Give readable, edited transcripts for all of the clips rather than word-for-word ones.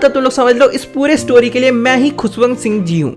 मतलब तुम लोग समझ लो इस पूरे स्टोरी के लिए मैं ही खुशवंत सिंह जी हूँ।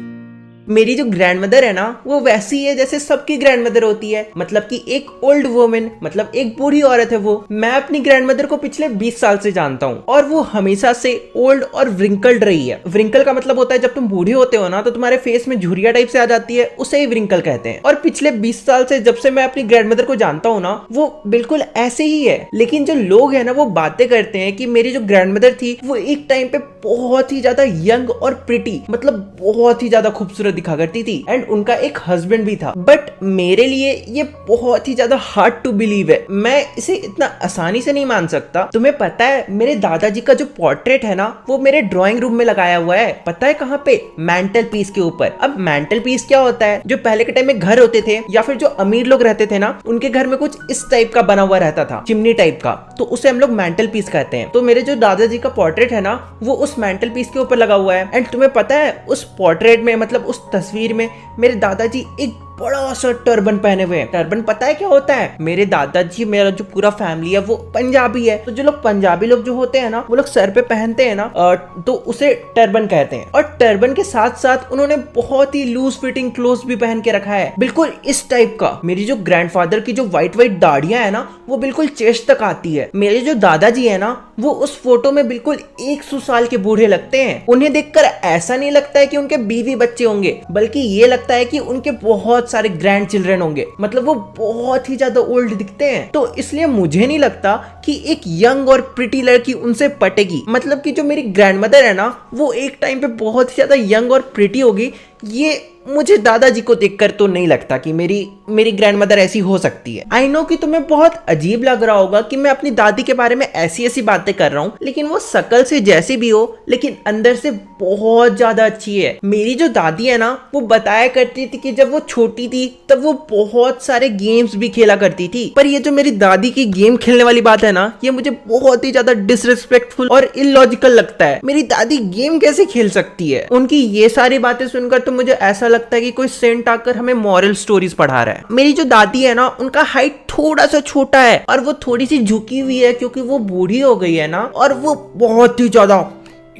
मेरी जो ग्रैंडमदर है ना वो वैसी है जैसे सबकी ग्रैंडमदर होती है, मतलब कि एक ओल्ड वुमेन, मतलब एक बूढ़ी औरत है वो। मैं अपनी ग्रैंडमदर को पिछले 20 साल से जानता हूँ और वो हमेशा से ओल्ड और व्रिंकल्ड रही है। व्रिंकल का मतलब होता है जब तुम बूढ़े होते हो ना तो तुम्हारे फेस में झुर्रिया टाइप से आ जाती है, उसे ही व्रिंकल कहते हैं। और पिछले 20 साल से जब से मैं अपनी ग्रैंडमदर को जानता हूँ ना वो बिल्कुल ऐसे ही है। लेकिन जो लोग है ना वो बातें करते हैं कि मेरी जो ग्रैंडमदर थी वो एक टाइम पे बहुत ही ज्यादा यंग और प्रिटी, मतलब बहुत ही ज्यादा खूबसूरत दिखा करती थी एंड उनका एक हस्बैंड भी था। बट मेरे लिए ये बहुत ही ज्यादा हार्ड टू बिलीव है, मैं इसे इतना आसानी से नहीं मान सकता। तुम्हें पता है मेरे दादाजी का जो पोर्ट्रेट है ना वो मेरे ड्राइंग रूम में लगाया हुआ है, पता है कहाँ पे? मैंटल पीस के ऊपर। अब मैंटल पीस क्या होता है? जो पहले के टाइम में घर होते थे या फिर जो अमीर लोग रहते थे ना उनके घर में कुछ इस टाइप का बना हुआ रहता था, चिमनी टाइप का, तो उसे हम लोग मैंटल पीस कहते हैं। तो मेरे जो दादाजी का पोर्ट्रेट है ना वो उस मैंटल पीस के ऊपर लगा हुआ है। एंड तुम्हें पता है उस पोर्ट्रेट में, मतलब उस तस्वीर में मेरे दादाजी एक बड़ा सा टर्बन पहने हुए हैं। टर्बन पता है क्या होता है? मेरे दादाजी, मेरा जो पूरा फैमिली है वो पंजाबी है, तो जो लोग पंजाबी लोग जो होते हैं ना वो लोग सर पे पहनते हैं ना तो उसे टर्बन कहते हैं। और टर्बन के साथ साथ उन्होंने बहुत ही लूज फिटिंग क्लोथ्स भी पहन के रखा है, बिल्कुल इस टाइप का। मेरी जो ग्रैंडफादर की जो व्हाइट व्हाइट दाढ़ियां है ना वो बिल्कुल चेस्ट तक आती है। मेरे जो दादाजी है ना वो उस फोटो में बिल्कुल 100 साल के बूढ़े लगते हैं। उन्हें देखकर ऐसा नहीं लगता है कि उनके बीवी बच्चे होंगे, बल्कि ये लगता है कि उनके बहुत सारे ग्रैंड चिल्ड्रन होंगे, मतलब वो बहुत ही ज्यादा ओल्ड दिखते हैं। तो इसलिए मुझे नहीं लगता कि एक यंग और प्रिटी लड़की उनसे पटेगी। मतलब कि जो मेरी ग्रैंडमदर है ना वो एक टाइम पे बहुत ही ज्यादा यंग और प्रिटी होगी, ये मुझे दादाजी को देखकर तो नहीं लगता कि मेरी ग्रैंडमदर ऐसी हो सकती है। आई नो कि तुम्हें बहुत अजीब लग रहा होगा कि मैं अपनी दादी के बारे में ऐसी ऐसी बातें कर रहा हूँ, लेकिन वो शकल से जैसी भी हो लेकिन अंदर से बहुत ज्यादा अच्छी है। मेरी जो दादी है ना वो बताया करती थी कि जब वो छोटी थी तब वो बहुत सारे गेम्स भी खेला करती थी। पर ये जो मेरी दादी की गेम खेलने वाली बात है ना ये मुझे बहुत ही ज्यादा डिसरिस्पेक्टफुल और इलॉजिकल लगता है। मेरी दादी गेम कैसे खेल सकती है? उनकी ये सारी बातें सुनकर तो मुझे ऐसा लगता है कि कोई सेंट आकर हमें मॉरल स्टोरीज पढ़ा रहा है। मेरी जो दादी है ना उनका हाइट थोड़ा सा छोटा है और वो थोड़ी सी झुकी हुई है क्योंकि वो बूढ़ी हो गई है ना, और वो बहुत ही ज्यादा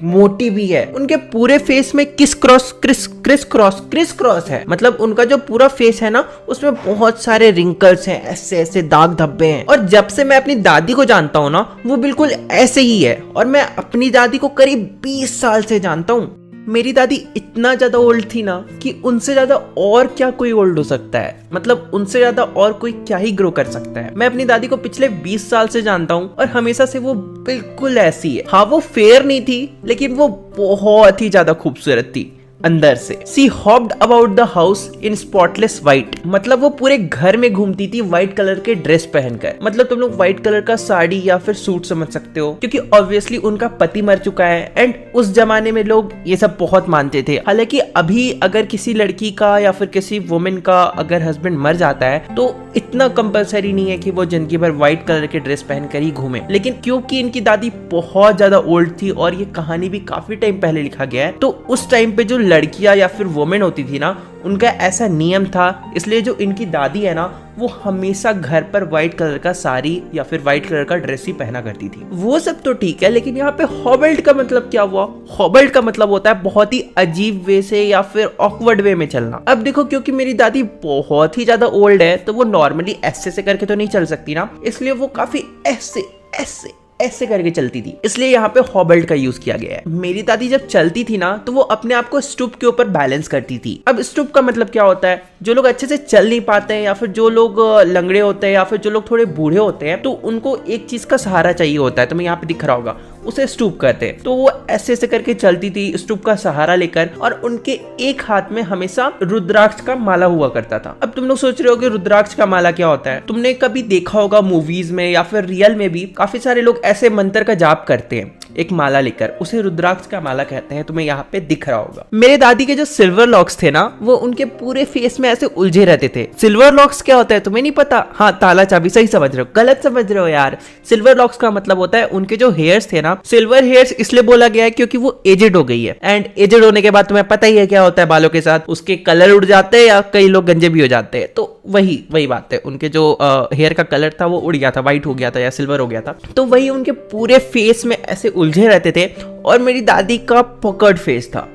मोटी भी है। उनके पूरे फेस में क्रिस क्रॉस है, मतलब उनका जो पूरा फेस है ना उसमें बहुत सारे रिंकल्स हैं, ऐसे ऐसे दाग धब्बे हैं। और जब से मैं अपनी दादी को जानता हूँ ना वो बिल्कुल ऐसे ही है। और मैं अपनी दादी को करीब 20 साल से जानता हूँ। मेरी दादी इतना ज्यादा ओल्ड थी ना कि उनसे ज्यादा और क्या कोई ओल्ड हो सकता है, मतलब उनसे ज्यादा और कोई क्या ही ग्रो कर सकता है। मैं अपनी दादी को पिछले 20 साल से जानता हूँ और हमेशा से वो बिल्कुल ऐसी है। हाँ वो फेयर नहीं थी लेकिन वो बहुत ही ज्यादा खूबसूरत थी अंदर से। She hopped about the house in spotless white, मतलब वो पूरे घर में घूमती थी व्हाइट कलर के ड्रेस पहनकर। मतलब तुम लोग व्हाइट कलर का साड़ी या फिर सूट समझ सकते हो, क्योंकि ऑब्वियसली उनका पति मर चुका है एंड उस जमाने में लोग ये सब बहुत मानते थे। हालांकि अभी अगर किसी लड़की का या फिर किसी वुमेन का अगर हस्बैंड मर जाता है तो इतना कंपलसरी नहीं है कि वो जिंदगी भर व्हाइट कलर के ड्रेस पहनकर ही घूमे। लेकिन क्योंकि इनकी दादी बहुत ज्यादा ओल्ड थी और ये कहानी भी काफी टाइम पहले लिखा गया है, तो उस टाइम पे जो लड़कियां या फिर वुमेन होती थी ना उनका ऐसा नियम था, इसलिए जो इनकी दादी है ना वो हमेशा घर पर व्हाइट कलर का साड़ी या फिर व्हाइट कलर का ड्रेस ही पहना करती थी। वो सब तो ठीक है, लेकिन यहाँ पे हॉबल्ड का मतलब क्या हुआ? हॉबल्ड का मतलब होता है बहुत ही अजीब वे से या फिर ऑकवर्ड वे में चलना। अब देखो क्योंकि मेरी दादी बहुत ही ज्यादा ओल्ड है तो वो नॉर्मली ऐसे से करके तो नहीं चल सकती ना, इसलिए वो काफी ऐसे ऐसे ऐसे करके चलती थी, इसलिए यहाँ पे हॉबल्ड का यूज किया गया है। मेरी दादी जब चलती थी ना तो वो अपने आप को स्टूप के ऊपर बैलेंस करती थी। अब स्टूप का मतलब क्या होता है? जो लोग अच्छे से चल नहीं पाते हैं या फिर जो लोग लंगड़े होते हैं या फिर जो लोग थोड़े बूढ़े होते हैं तो उनको एक चीज का सहारा चाहिए होता है, तो मैं यहाँ पे दिख रहा होगा, उसे स्टूप कहते हैं। तो वो ऐसे ऐसे करके चलती थी स्टूप का सहारा लेकर, और उनके एक हाथ में हमेशा रुद्राक्ष का माला हुआ करता था। अब तुम लोग सोच रहे हो कि रुद्राक्ष का माला क्या होता है? तुमने कभी देखा होगा मूवीज में या फिर रियल में भी काफी सारे लोग ऐसे मंत्र का जाप करते हैं एक माला लेकर, उसे रुद्राक्ष का माला कहते हैं। तुम्हें यहाँ पे दिख रहा होगा। मेरे दादी के जो सिल्वर लॉक्स थे ना वो उनके पूरे फेस में ऐसे उलझे रहते थे। सिल्वर लॉक्स क्या होता है तुम्हें नहीं पता? हाँ ताला चाबी, सही समझ रहे हो, गलत समझ रहे हो यार। सिल्वर लॉक्स का मतलब होता है उनके जो हेयर्स थे ना, सिल्वर हेयर्स इसलिए बोला गया है क्योंकि वो एजेड हो गई है, एंड एजेड होने के बाद तुम्हें पता ही है क्या होता है बालों के साथ, उसके कलर उड़ जाते हैं या कई लोग गंजे भी हो जाते हैं। तो वही बात है, उनके जो हेयर का कलर था वो उड़ गया था, व्हाइट हो गया था या सिल्वर हो गया था, तो वही उनके पूरे फेस में ऐसे उलझे रहते थे और मेरी दादी का पकड़ फेस था।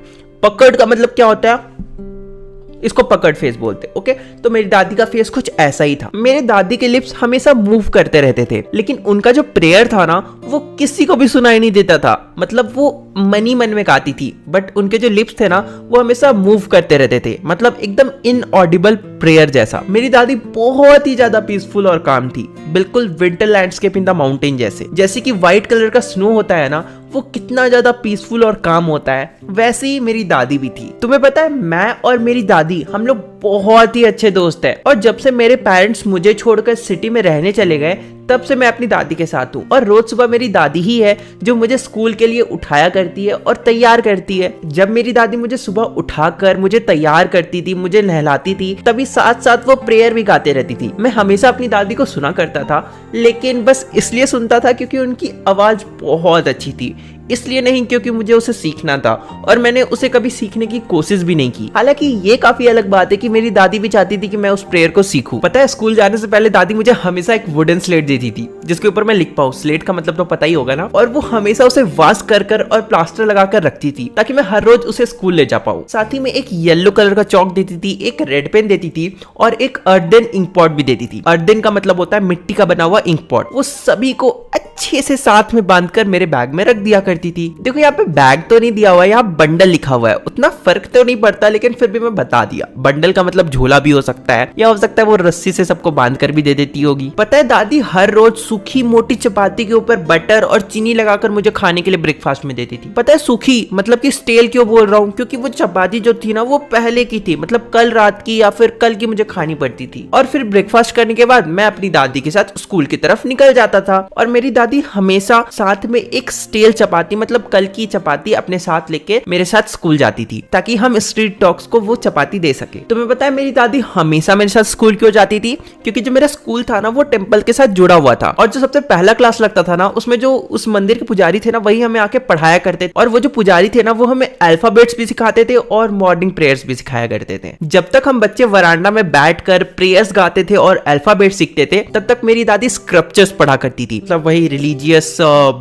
पकड़ का मतलब क्या होता है, इसको पकड़ फेस बोलते, ओके। तो मेरी दादी का फेस कुछ ऐसा ही था। मेरे दादी के लिप्स हमेशा मूव करते रहते थे, लेकिन उनका जो प्रेयर था ना वो किसी को भी सुनाई नहीं देता था। मतलब वो मन ही मन में गाती थी, बट उनके जो लिप्स थे ना वो हमेशा मूव करते रहते थे, मतलब एकदम इनऑडिबल प्रेयर जैसा। मेरी दादी बहुत ही ज्यादा पीसफुल और काम थी, बिल्कुल winter landscape in the mountain जैसे कि व्हाइट कलर का स्नो होता है ना, वो कितना ज्यादा पीसफुल और काम होता है, वैसे ही मेरी दादी भी थी। तुम्हें पता है, मैं और मेरी दादी हम लोग बहुत ही अच्छे दोस्त हैं, और जब से मेरे पेरेंट्स मुझे छोड़कर सिटी में रहने चले गए तब से मैं अपनी दादी के साथ हूँ। और रोज सुबह मेरी दादी ही है जो मुझे स्कूल के लिए उठाया करती है और तैयार करती है। जब मेरी दादी मुझे सुबह उठाकर मुझे तैयार करती थी, मुझे नहलाती थी, तभी साथ साथ वो प्रेयर भी गाते रहती थी। मैं हमेशा अपनी दादी को सुना करता था, लेकिन बस इसलिए सुनता था क्योंकि उनकी आवाज बहुत अच्छी थी, इसलिए नहीं क्योंकि मुझे उसे सीखना था, और मैंने उसे कभी सीखने की कोशिश भी नहीं की। हालांकि ये काफी अलग बात है कि मेरी दादी भी चाहती थी कि मैं उस प्रेयर को सीखूं। पता है, स्कूल जाने से पहले दादी मुझे हमेशा एक वुडन स्लेट देती थी जिसके ऊपर मैं लिख पाऊं। स्लेट का मतलब तो पता ही होगा ना। और वो हमेशा उसे वॉश कर और प्लास्टर लगाकर रखती थी ताकि मैं हर रोज उसे स्कूल ले जा पाऊं। साथ ही में एक येलो कलर का चौक देती थी, एक रेड पेन देती थी और एक अर्देन इंक पॉट भी देती थी। अर्देन का मतलब होता है मिट्टी का बना हुआ इंक पॉट। वो सभी को अच्छे से साथ में बांधकर मेरे बैग में रख दिया करती थी। देखो यहाँ पे बैग तो नहीं दिया हुआ है, यहाँ बंडल लिखा हुआ है, उतना फर्क तो नहीं पड़ता, लेकिन फिर भी मैं बता दिया। बंडल का मतलब झोला भी हो सकता है, या हो सकता है वो रस्सी से सबको बांध कर भी दे देती होगी। पता है, दादी हर रोज सूखी मोटी चपाती के ऊपर बटर और चीनी लगाकर मुझे खाने के लिए ब्रेकफास्ट में देती थी। पता है, सूखी मतलब कि स्टेल क्यों बोल रहा हूँ, क्योंकि वो चपाती जो थी ना वो पहले की थी, मतलब कल रात की या फिर कल की मुझे खानी पड़ती थी। और फिर ब्रेकफास्ट करने के बाद मैं अपनी दादी के साथ स्कूल की तरफ निकल जाता था, और मेरी दादी हमेशा साथ में एक स्टेल चपाती मतलब कल की चपाती अपने साथ लेके मेरे साथ स्कूल जाती थी, ताकि हम स्ट्रीट डॉग्स को वो चपाती दे सके। तुम्हें पता है, मेरी दादी हमेशा मेरे साथ स्कूल क्यों जाती थी? क्योंकि जो मेरा स्कूल था ना वो टेंपल के साथ जुड़ा हुआ था, और जो सबसे पहला क्लास लगता था ना उसमें जो उस मंदिर के पुजारी थे ना वही हमें आके पढ़ाया करते थे। और वो जो पुजारी थे ना वो हमें अल्फाबेट्स भी सिखाते थे और मॉर्निंग प्रेयर्स भी सिखाया करते थे। जब तक हम बच्चे वरांडा में बैठकर प्रेयर्स गाते थे और अल्फाबेट सीखते थे, तब तक मेरी दादी स्क्रिप्चर्स पढ़ा करती थी, मतलब वही रिलीजियस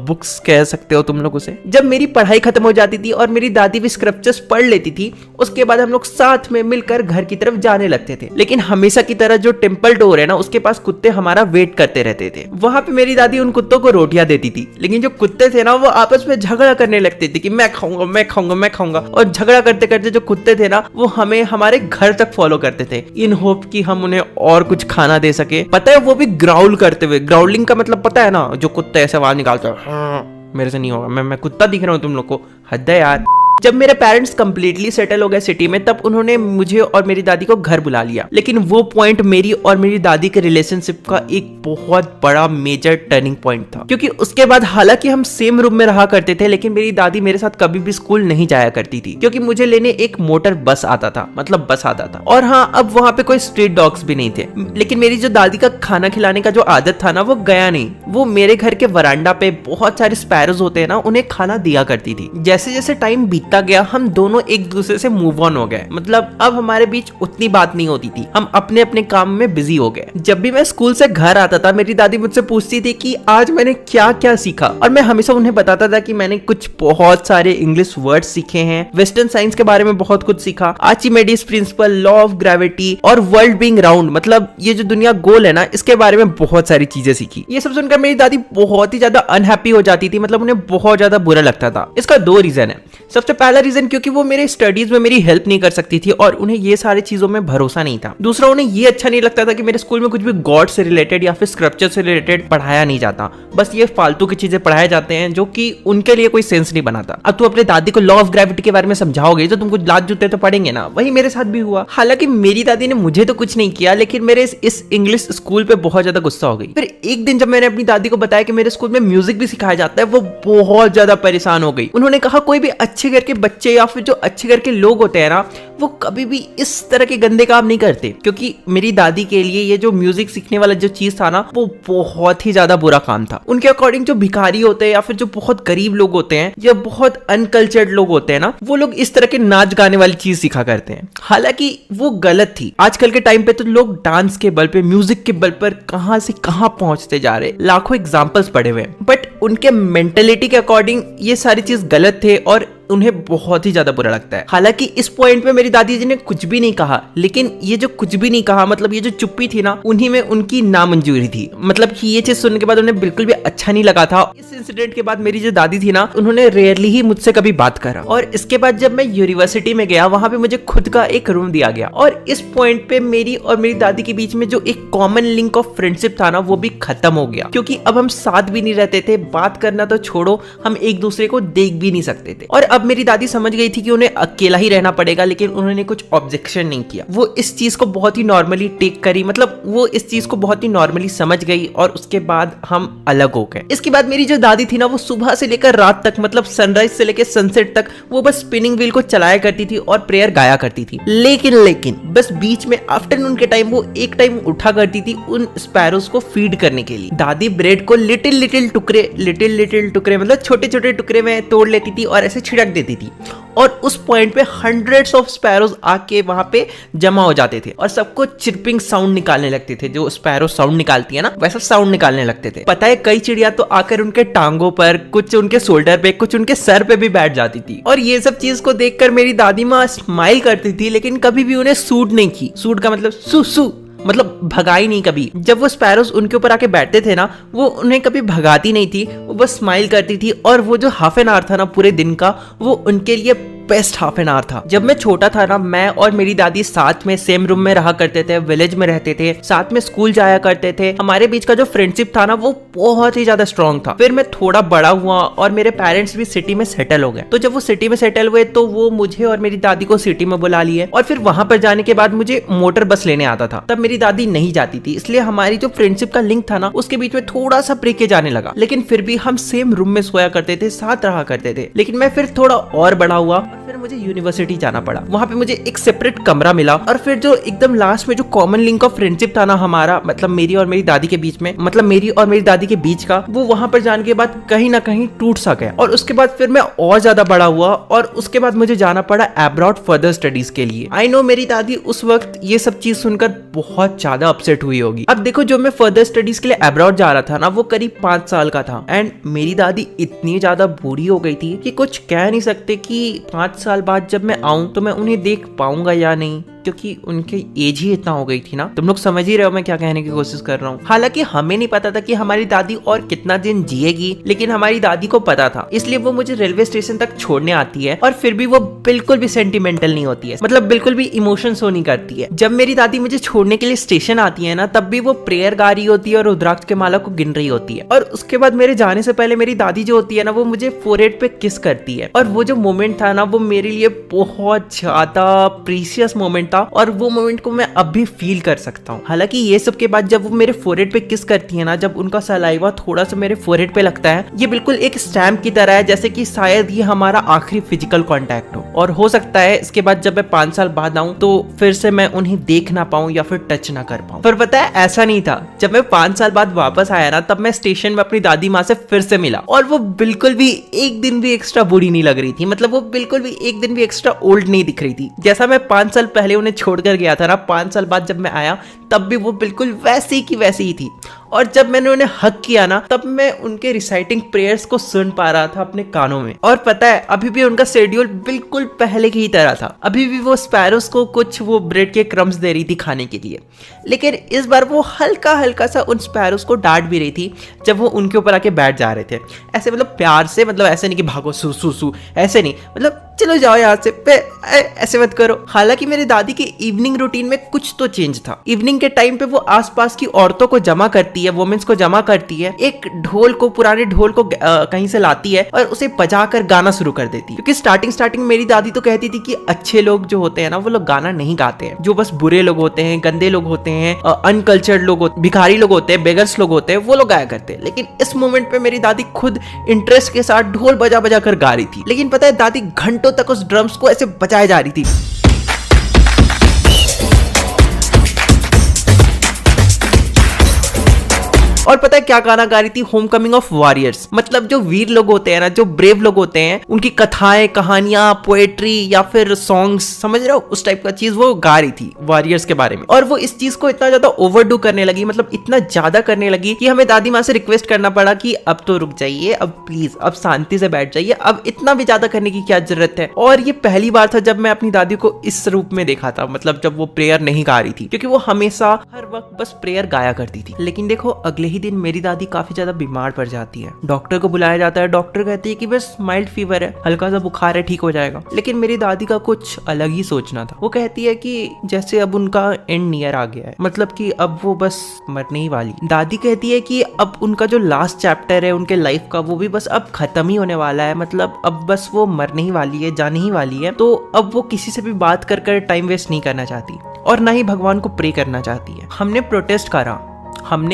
बुक्स कह सकते हो तुम लोग उसे। जब मेरी पढ़ाई खत्म हो जाती थी और मेरी दादी भी स्क्रिप्चर्स पढ़ लेती थी, उसके बाद हम लोग साथ में मिलकर घर की तरफ जाने लगते थे। लेकिन हमेशा की तरह जो टेंपल डोर है ना उसके पास कुत्ते हमारा वेट करते रहते थे। वहां पे मेरी दादी उन कुत्तों को रोटियां देती थी, लेकिन जो कुत्ते थे ना वो आपस में झगड़ा करने लगते थे कि मैं खाऊंगा मैं खाऊंगा मैं खाऊंगा, और झगड़ा करते करते जो कुत्ते थे ना वो हमें हमारे घर तक फॉलो करते थे इन होप कि हम उन्हें और कुछ खाना दे सके। पता है, वो भी ग्राउल करते हुए। ग्राउलिंग का मतलब पता है ना, जो कुत्ते ऐसे आवाज निकालते हैं। मेरे से नहीं होगा, मैं कुत्ता दिख रहा हूँ तुम लोग को? हद है यार। जब मेरे पेरेंट्स कंप्लीटली सेटल हो गए सिटी में, तब उन्होंने मुझे और मेरी दादी को घर बुला लिया। लेकिन वो पॉइंट मेरी और मेरी दादी के रिलेशनशिप का एक बहुत बड़ा मेजर टर्निंग पॉइंट था, क्योंकि उसके बाद हालांकि हम सेम रूम में रहा करते थे, लेकिन मेरी दादी मेरे साथ कभी भी स्कूल नहीं जाया करती थी, क्योंकि मुझे लेने एक मोटर बस आता था, मतलब बस आता था। और हाँ, अब वहां पे कोई स्ट्रीट डॉग्स भी नहीं थे, लेकिन मेरी जो दादी का खाना खिलाने का जो आदत था ना वो गया नहीं। वो मेरे घर के वरांडा पे बहुत सारे स्पैरोज होते हैं ना, उन्हें खाना दिया करती थी। जैसे जैसे टाइम बीतता गया, हम दोनों एक दूसरे से मूव ऑन हो गए, मतलब अब हमारे बीच उतनी बात नहीं होती थी, हम अपने अपने काम में बिजी हो गए। जब भी मैं स्कूल से घर आता था, मेरी दादी मुझसे पूछती थी कि आज मैंने क्या क्या सीखा, और मैं हमेशा उन्हें बताता था कि मैंने कुछ बहुत सारे इंग्लिश वर्ड्स सीखे हैं, वेस्टर्न साइंस के बारे में बहुत कुछ सीखा, आर्चिमेडिस प्रिंसिपल, लॉ ऑफ ग्रेविटी और वर्ल्ड बीइंग राउंड, मतलब ये जो दुनिया गोल है ना इसके बारे में बहुत सारी चीजें सीखी। ये सब सुनकर मेरी दादी बहुत ही ज्यादा अनहैप्पी हो जाती थी, मतलब उन्हें बहुत ज्यादा बुरा लगता था। इसका दो रीजन है। सबसे पहला रीजन क्योंकि वो मेरे स्टडीज में मेरी हेल्प नहीं कर सकती थी और उन्हें ये सारी चीजों में भरोसा नहीं था। दूसरा, उन्हें ये अच्छा नहीं लगता था कि मेरे स्कूल में कुछ भी गॉड से रिलेटेड या फिर स्क्रिप्चर से रिलेटेड पढ़ाया नहीं जाता, बस ये फालतू की चीजें पढ़ाए जाते हैं जो कि उनके लिए कोई सेंस नहीं बनाता। अब तू अपने दादी को लॉ ऑफ ग्रेविटी के बारे में समझाओगे तो तुमको लात जूते तो पड़ेंगे ना। वही मेरे साथ भी हुआ। हालांकि मेरी दादी ने मुझे तो कुछ नहीं किया, लेकिन मेरे इस इंग्लिश स्कूल पे बहुत ज्यादा गुस्सा हो गई। फिर एक दिन जब मैंने अपनी दादी को बताया कि मेरे स्कूल में म्यूजिक भी सिखाया जाता है, वो बहुत ज्यादा परेशान हो गई। उन्होंने कहा कोई भी अच्छे घर के बच्चे या फिर जो अच्छे घर के लोग होते हैं ना, वो कभी भी इस तरह के गंदे काम नहीं करते, क्योंकि मेरी दादी के लिए ये जो म्यूजिक सीखने वाला जो चीज था ना, वो बहुत ही ज्यादा बुरा काम था। उनके अकॉर्डिंग जो भिखारी होते हैं या फिर जो बहुत गरीब लोग होते हैं या बहुत अनकल्चर्ड लोग होते हैं ना, वो लोग इस तरह के नाच गाने वाली चीज सिखा करते हैं। हालांकि वो गलत थी। आजकल के टाइम पे तो लोग डांस के बल पे, म्यूजिक के बल पर कहां से कहां पहुंचते जा रहे, लाखों एग्जांपल्स पड़े हुए हैं। बट उनके मेंटेलिटी के अकॉर्डिंग ये सारी चीज गलत थे और उन्हें बहुत ही ज्यादा बुरा लगता है। हालांकि इस पॉइंट पे मेरी दादी जी ने कुछ भी नहीं कहा, लेकिन ये जो कुछ भी नहीं कहा मतलब ये जो चुप्पी थी ना, उन्हीं में उनकी नामंजूरी थी। मतलब कि ये चीज सुनने के बाद उन्हें बिल्कुल भी अच्छा नहीं लगा था। इस इंसिडेंट के बाद मेरी जो दादी थी ना, उन्होंने रेयरली ही मुझसे कभी बात करा। और इसके बाद जब मैं यूनिवर्सिटी में गया, वहां पे मुझे खुद का एक रूम दिया गया और इस पॉइंट पे मेरी और मेरी दादी के बीच में जो एक कॉमन लिंक ऑफ फ्रेंडशिप था ना, वो भी खत्म हो गया, क्योंकि अब हम साथ भी नहीं रहते थे। बात करना तो छोड़ो, हम एक दूसरे को देख भी नहीं सकते थे। और अब मेरी दादी समझ गई थी कि उन्हें अकेला ही रहना पड़ेगा, लेकिन उन्होंने कुछ ऑब्जेक्शन नहीं किया। वो इस चीज को बहुत ही नॉर्मली टेक करी, मतलब वो इस चीज को बहुत ही नॉर्मली समझ गई और उसके बाद हम अलग हो गए। इसके बाद मेरी जो दादी थी ना, वो सुबह से लेकर रात तक, मतलब सनराइज से लेकर सनसेट तक, वो बस स्पिनिंग व्हील को चलाया करती थी और प्रेयर गाया करती थी। लेकिन बस बीच में आफ्टरनून के टाइम वो एक टाइम उठा करती थी उन स्पैरोज को फीड करने के लिए। दादी ब्रेड को लिटिल टुकड़े मतलब छोटे छोटे टुकड़े में तोड़ लेती थी और ऐसे छिड़क देती थी। और उस पॉइंट पे हंड्रेड्स ऑफ स्पैरोज आके वहां पे जमा हो जाते थे और सबको चिरपिंग साउंड निकालने लगते थे। जो स्पैरो साउंड निकालती है ना, वैसा साउंड निकालने लगते थे। पता है, कई चिड़िया तो आकर उनके टांगों पर, कुछ उनके शोल्डर पे, कुछ उनके सर पे भी बैठ जाती थी। और ये सब चीज को देखकर मेरी दादी माँ स्माइल करती थी, लेकिन कभी भी उन्हें सूट नहीं की। सूट का मतलब सू मतलब भगाई नहीं कभी। जब वो स्पैरोज उनके ऊपर आके बैठते थे ना, वो उन्हें कभी भगाती नहीं थी, वो बस स्माइल करती थी। और वो जो हाफ एन आवर था ना पूरे दिन का, वो उनके लिए बेस्ट हाफ एन आवर था। जब मैं छोटा था ना, मैं और मेरी दादी साथ में सेम रूम में रहा करते थे, विलेज में रहते थे, साथ में स्कूल जाया करते थे। हमारे बीच का जो फ्रेंडशिप था ना, वो बहुत ही ज्यादा स्ट्रॉन्ग था। फिर मैं थोड़ा बड़ा हुआ और मेरे पेरेंट्स भी सिटी में सेटल हो गए। तो जब वो सिटी में सेटल हुए तो वो मुझे और मेरी दादी को सिटी में बुला लिए और फिर वहां पर जाने के बाद मुझे मोटर बस लेने आता था। तब मेरी दादी नहीं जाती थी, इसलिए हमारी जो फ्रेंडशिप का लिंक था ना, उसके बीच में थोड़ा सा ब्रेक जाने लगा। लेकिन फिर भी हम सेम रूम में सोया करते थे, साथ रहा करते थे। लेकिन मैं फिर थोड़ा और बड़ा हुआ, फिर मुझे यूनिवर्सिटी जाना पड़ा। वहां पे मुझे एक सेपरेट कमरा मिला और फिर जो एकदम लास्ट में जो कॉमन लिंक ऑफ फ्रेंडशिप था ना हमारा, मतलब मेरी और मेरी दादी के बीच में, मतलब मेरी और मेरी दादी के बीच का, वो वहां पर जाने के बाद कहीं ना कहीं टूट सा गया। और उसके बाद फिर मैं और ज्यादा बड़ा हुआ और उसके बाद मुझे जाना पड़ा अब्रॉड फर्दर स्टडीज के लिए। आई नो मेरी दादी उस वक्त ये सब चीज सुनकर बहुत ज्यादा अपसेट हुई होगी। अब देखो, जो मैं फर्दर स्टडीज के लिए अब्रॉड जा रहा था ना, वो करीब 5 साल का था एंड मेरी दादी इतनी ज्यादा बूढ़ी हो गई थी कि कुछ कह नहीं सकते कि 5 साल बाद जब मैं आऊं तो मैं उन्हें देख पाऊंगा या नहीं, क्योंकि उनकी एज ही इतना हो गई थी ना। तुम लोग समझ ही रहे हो मैं क्या कहने की कोशिश कर रहा हूँ। हालांकि हमें नहीं पता था कि हमारी दादी और कितना दिन जिएगी, लेकिन हमारी दादी को पता था, इसलिए वो मुझे रेलवे स्टेशन तक छोड़ने आती है और फिर भी वो बिल्कुल भी सेंटिमेंटल नहीं होती है, मतलब बिल्कुल भी इमोशन शो नहीं करती है। जब मेरी दादी मुझे छोड़ने के लिए स्टेशन आती है ना, तब भी वो प्रेयर गा रही होती है और रुद्राक्ष के माला को गिन रही होती है। और उसके बाद मेरे जाने से पहले मेरी दादी जो होती है ना, वो मुझे फोरहेड पे किस करती है। और वो जो मोमेंट था ना, वो मेरे लिए बहुत ज्यादा प्रीशियस मोमेंट था और वो मोमेंट को मैं अब भी फील कर सकता हूँ। हालांकि ये सब के बाद जब वो मेरे फोरहेड पे किस करती है ना, जब उनका सलाइवा थोड़ा सा मेरे फोरहेड पे लगता है, ये बिल्कुल एक स्टैम्प की तरह है, जैसे कि शायद ये हमारा आखिरी फिजिकल कांटेक्ट हो। और हो सकता है इसके बाद जब मैं 5 साल बाद आऊं तो फिर से मैं उन्हें देख ना पाऊं या फिर टच ना कर पाऊं। पर पता है, ऐसा नहीं था। जब मैं 5 साल बाद वापस आया ना, तब मैं स्टेशन में अपनी दादी माँ से फिर से मिला और वो बिल्कुल भी एक दिन भी एक्स्ट्रा बूढ़ी नहीं लग रही थी। मतलब वो बिल्कुल भी एक दिन भी एक्स्ट्रा ओल्ड नहीं दिख रही थी। जैसा मैं 5 साल पहले उन्हें छोड़कर गया था ना, 5 साल बाद जब मैं आया तब भी वो बिल्कुल वैसी की वैसी ही थी। और जब मैंने उन्हें हक किया ना, तब मैं उनके रिसाइटिंग प्रेयर्स को सुन पा रहा था अपने कानों में। और पता है, अभी भी उनका शेड्यूल बिल्कुल पहले की ही तरह था। अभी भी वो स्पैरोस को कुछ वो ब्रेड के क्रम्स दे रही थी खाने के लिए, लेकिन इस बार वो हल्का हल्का सा उन स्पैरोस को डांट भी रही थी जब वो उनके ऊपर आके बैठ जा रहे थे। ऐसे मतलब प्यार से, मतलब ऐसे नहीं कि भागो सू सू सू, ऐसे नहीं, मतलब चलो जाओ यहाँ से, ऐसे मत करो। हालांकि मेरी दादी के इवनिंग रूटीन में कुछ तो चेंज था। इवनिंग के टाइम पे वो आसपास की औरतों को जमा करती करती है, वुमेन्स को जमा करती है, एक ढोल को, पुराने ढोल को कहीं से लाती है और उसे बजाकर गाना शुरू कर देती है। क्योंकि स्टार्टिंग मेरी दादी तो कहती थी कि अच्छे लोग जो होते हैं ना वो लोग गाना नहीं गाते हैं, जो बस बुरे लोग होते हैं, गंदे लोग होते हैं, अनकल्चर्ड लोग, भिखारी लोग होते हैं, बेगर्स लोग होते हैं, वो लोग गाया करते हैं। लेकिन इस मोमेंट पे मेरी दादी खुद इंटरेस्ट के साथ ढोल बजा बजा कर गा रही थी। लेकिन पता है दादी घंटों तक उस ड्रम्स को ऐसे बजाए जा रही थी। और पता है क्या गाना गा रही थी? Home coming of warriors. मतलब जो वीर लोग होते हैं ना, जो ब्रेव लोग होते हैं, उनकी कथाएं, कहानियां, पोएट्री या फिर सॉन्ग्स, समझ रहे हो, उस टाइप का चीज वो गा रही थी वॉरियर्स के बारे में। और वो इस चीज को इतना ज्यादा ओवरडू करने लगी, मतलब इतना ज्यादा करने लगी कि हमें दादी माँ से रिक्वेस्ट करना पड़ा कि अब तो रुक जाइए, अब प्लीज, अब शांति से बैठ जाइए, अब इतना भी ज्यादा करने की क्या जरूरत है। और ये पहली बार था जब मैं अपनी दादी को इस रूप में देखा था, मतलब जब वो प्रेयर नहीं गा रही थी, क्योंकि वो हमेशा हर वक्त बस प्रेयर गाया करती थी। लेकिन देखो अगले ही दिन मेरी दादी काफी ज्यादा बीमार पड़ जाती है। डॉक्टर को बुलाया जाता है, डॉक्टर कहती है कि बस माइल्ड फीवर है, हल्का सा बुखार है, ठीक हो जाएगा। लेकिन मेरी दादी का कुछ अलग ही सोचना था। वो कहती है कि जैसे अब उनका एंड नियर आ गया है, मतलब कि अब वो बस मरने ही वाली। दादी कहती है कि अब उनका जो लास्ट चैप्टर है उनके लाइफ का, वो भी बस अब खत्म ही होने वाला है, मतलब अब बस वो मरने ही वाली है, जाने ही वाली है। तो अब वो किसी से भी बात कर टाइम वेस्ट नहीं करना चाहती और ना ही भगवान को प्रे करना चाहती है। हमने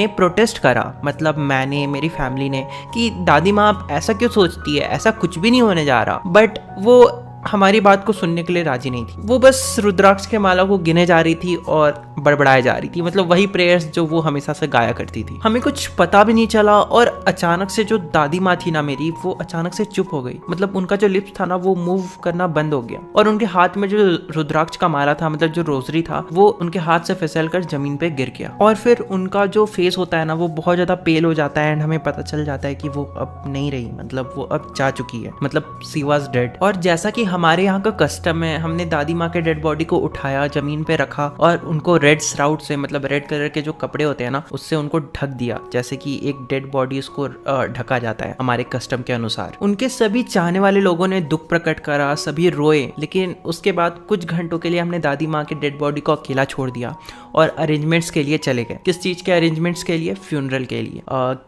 प्रोटेस्ट करा, मतलब मैंने, मेरी फैमिली ने, कि दादी माँ आप ऐसा क्यों सोचती है, ऐसा कुछ भी नहीं होने जा रहा। बट वो हमारी बात को सुनने के लिए राजी नहीं थी। वो बस रुद्राक्ष के माला को गिने जा रही थी और बड़बड़ाए जा रही थी, मतलब वही प्रेयर्स जो वो हमेशा से गाया करती थी। हमें कुछ पता भी नहीं चला और अचानक से जो दादी माँ थी ना मेरी, वो अचानक से चुप हो गई। मतलब उनका जो लिप्स था ना वो मूव करना बंद हो गया और उनके हाथ में जो रुद्राक्ष का माला था, मतलब जो रोजरी था, वो उनके हाथ से फिसल कर जमीन पे गिर गया। और फिर उनका जो फेस होता है ना वो बहुत ज्यादा पेल हो जाता है एंड हमें पता चल जाता है कि वो अब नहीं रही, मतलब वो अब जा चुकी है, मतलब शी वाज डेड। और जैसा कि हमारे यहाँ का कस्टम है, हमने दादी माँ के डेड बॉडी को उठाया, जमीन पे रखा और उनको रेड श्राउड से, मतलब रेड कलर के जो कपड़े होते हैं ना, उससे उनको ढक दिया, जैसे कि एक डेड बॉडी उसको ढका जाता है हमारे कस्टम के अनुसार। उनके सभी चाहने वाले लोगों ने दुख प्रकट करा, सभी रोए। लेकिन उसके बाद कुछ घंटों के लिए हमने दादी माँ के डेड बॉडी को अकेला छोड़ दिया और अरेंजमेंट्स के लिए चले गए। किस चीज के अरेंजमेंट्स के लिए? फ्यूनरल के लिए।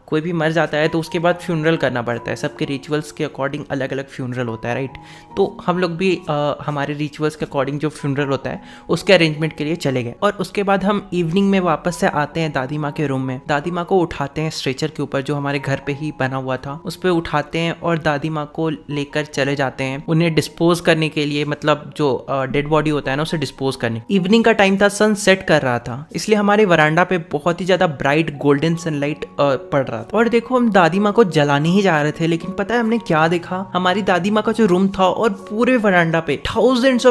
कोई भी मर जाता है तो उसके बाद फ्यूनरल करना पड़ता है, सबके रिचुअल्स के अकॉर्डिंग अलग अलग फ्यूनरल होता है, राइट। तो हम लोग भी हमारे रिचुअल्स के अकॉर्डिंग जो फ्यूनरल होता है उसके अरेंजमेंट के लिए चले गए। और उसके बाद हम इवनिंग में वापस से आते हैं दादी माँ के रूम में। दादी माँ को उठाते हैं स्ट्रेचर के ऊपर, जो हमारे घर पे ही बना हुआ था, उस पर उठाते हैं और दादी माँ को लेकर चले जाते हैं उन्हें डिस्पोज करने के लिए, मतलब जो डेड बॉडी होता है ना उसे डिस्पोज करने। इवनिंग का टाइम था, सन सेट कर रहा था, इसलिए हमारे वरांडा पे बहुत ही ज्यादा ब्राइट गोल्डन सनलाइट पड़ रहा था। और देखो हम दादी माँ को जलाने ही जा रहे थे, लेकिन पता है हमने क्या देखा? हमारी दादी माँ का जो रूम था और पूरे वरांडा पे थाउजेंड्स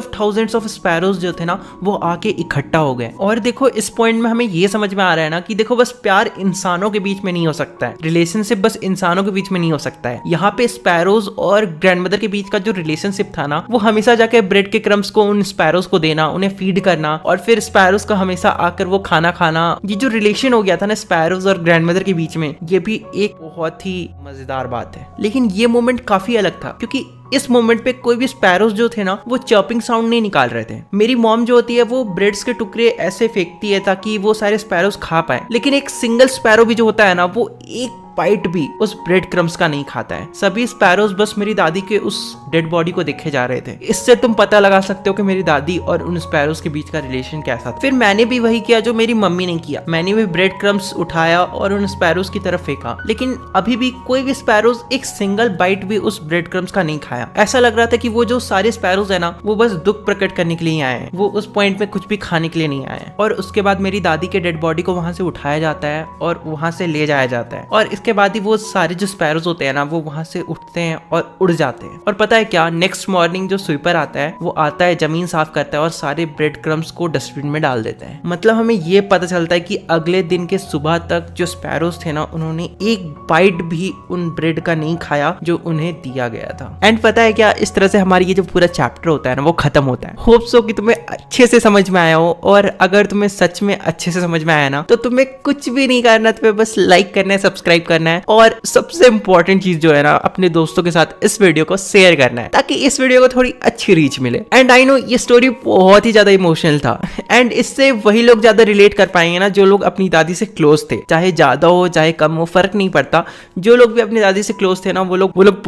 ऑफ स्पैरोज जो थे ना वो आके इकट्ठा हो गए। और देखो इस पॉइंट में हमें ये समझ में आ रहा है ना कि देखो बस प्यार इंसानों के बीच में नहीं हो सकता है, रिलेशनशिप बस इंसानों के बीच में नहीं हो सकता है। यहाँ पे स्पैरोज और ग्रैंडमदर के बीच का जो रिलेशनशिप था ना, वो हमेशा जाके ब्रेड के क्रम्स को उन स्पैरोज को देना, उन्हें फीड करना और फिर स्पैरोज का हमेशा आकर वो खाना खाना, ये जो रिलेशन हो गया था ना स्पैरोज और ग्रैंडमदर के बीच में, ये भी एक बहुत ही मजेदार बात है। लेकिन ये मोमेंट काफी अलग था, क्योंकि इस मोमेंट पे कोई भी स्पैरोज जो थे ना वो चर्पिंग साउंड नहीं निकाल रहे थे। मेरी मॉम जो होती है वो ब्रेड्स के टुकड़े ऐसे फेंकती है ताकि वो सारे स्पैरोज खा पाए, लेकिन एक सिंगल स्पैरो भी जो होता है ना वो एक बाइट भी उस ब्रेड क्रम्स का नहीं खाता है। सभी स्पैरोज बस मेरी दादी के उस डेड बॉडी को देखे जा रहे थे। इससे तुम पता लगा सकते हो कि मेरी दादी और उन स्पैरोज के बीच का रिलेशन कैसा था। फिर मैंने भी वही किया जो मेरी मम्मी ने किया, मैंने भी ब्रेड क्रम्स उठाया और उन स्पैरोज की तरफ फेंका, लेकिन अभी भी कोई भी स्पैरोज एक सिंगल बाइट भी उस ब्रेड क्रम्स का नहीं खाया। ऐसा लग रहा था कि वो जो सारे स्पैरोज है ना वो बस दुख प्रकट करने के लिए आए हैं, वो उस पॉइंट में कुछ भी खाने के लिए नहीं आए हैं। और उसके बाद मेरी दादी के डेड बॉडी को वहां से उठाया जाता है और वहां से ले जाया जाता है, और इसके बाद ही वो सारे जो स्पैरोज होते हैं ना वो वहां से उठते हैं और उड़ जाते हैं। और पता है क्या, नेक्स्ट मॉर्निंग जो स्वीपर आता है वो आता है, जमीन साफ करता है और सारे ब्रेड क्रम्स को डस्टबिन में डाल देता है। मतलब हमें ये पता चलता है कि अगले दिन के सुबह तक जो स्पैरोज थे ना उन्होंने एक बाइट भी उन ब्रेड का नहीं खाया जो उन्हें दिया गया था। एंड पता है क्या, इस तरह से हमारी ये जो पूरा चैप्टर होता है ना वो खत्म होता है। होप सो कि तुम्हें अच्छे से समझ में आया हो, और अगर तुम्हें सच में अच्छे से समझ में आया ना तो तुम्हें कुछ भी नहीं करना, तुम्हें बस लाइक करना है, सब्सक्राइब करना करना है और सबसे इंपॉर्टेंट चीज जो है ना, अपने दोस्तों के साथ इस वीडियो को शेयर करना है ताकि इस वीडियो को थोड़ी अच्छी रीच मिले। एंड आई नो ये स्टोरी बहुत ही ज्यादा इमोशनल था एंड इससे वही लोग ज्यादा रिलेट कर पाएंगे ना जो लोग अपनी दादी से क्लोज थे, चाहे ज्यादा हो चाहे कम हो फर्क नहीं पड़ता। जो लोग भी अपनी दादी से क्लोज थे ना वो लोग